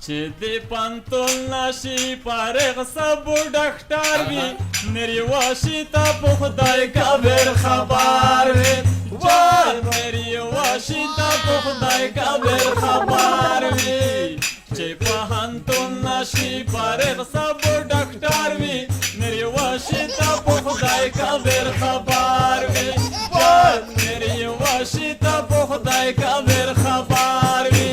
چې د پنتون نشي فارغ سبو ډاکټر وي میری واشي ته په خدای کبر خبر وي وای میری واشي ته په خدای کبر خبر وي چې پنتون نشي فارغ سبو ډاکټر وي میری واشي ته په خدای کبر خبر وي وای میری واشي ته په خدای کبر خبر وي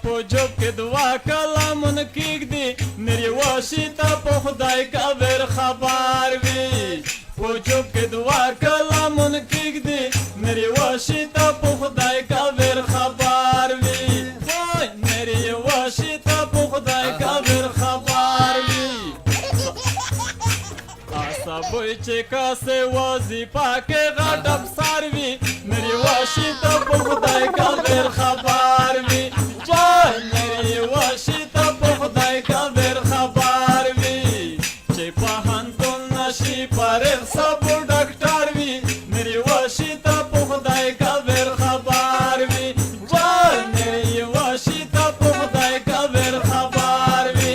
په جوب کې دوا کلامونه کېږدي میری واشي ته په خدای کبر خبر وي په جوب کې دوا کلامونه کېږدي میری واشي ته په خدای کبر خبر وي وای میری واشي ته په خدای کبر خبر وي سبوی چې کاسې وظیفه کې غټ افسر وي میری واشي ته په خدای کبر خبر وي وای میری واشي ته په خدای کبر خبر وي چې پوهنتون نشي فارغ سبو ډاکټر وي میری واشي ته په خدای کبر خبر وي وای میری واشي ته په خدای کبر خبر وي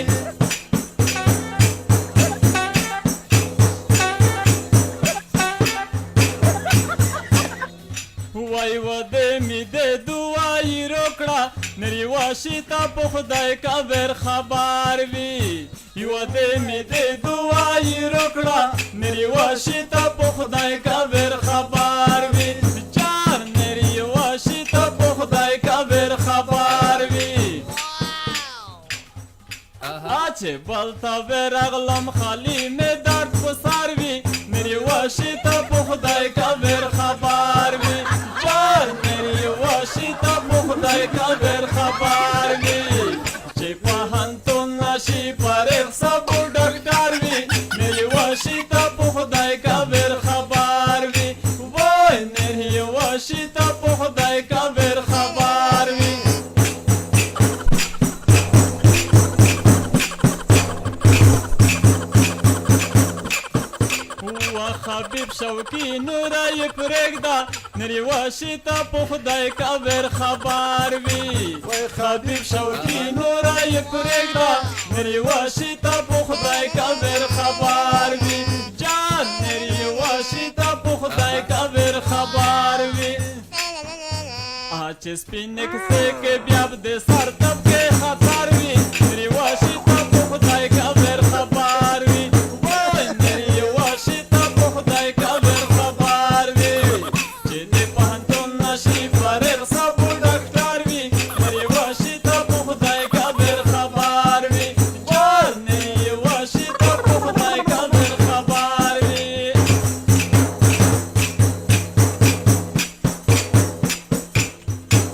وای وده می د دعای روکړه میری واشي ته په خدای کبر خبر وي یو دې می د دعای روکړه میری واشي ته په خدای کبر خبر وي جان میری واشي ته په خدای کبر خبر وي چې بلته ورغلم خالی می درد په سر وي میری واشي ته په خدای کبر خبر وي جان میری واشي ته په خدای کبر خبر وي چې پوهنتون نشي فارغ سبو ډاکټر وي میری واشي ته په خدای کبر خبر وي وای میری واشي ته په خدای کبر خبر وي حبیب شوقی نورای پرېږده میری واشي ته په خدای کبر خبر وي وای حبیب شوقی نورای پرېږده میری واشي ته په خدای کبر خبر وي جان میری واشي ته په خدای کبر خبر وي چې سپینک سے کې بیا د سر تب کې خطر وي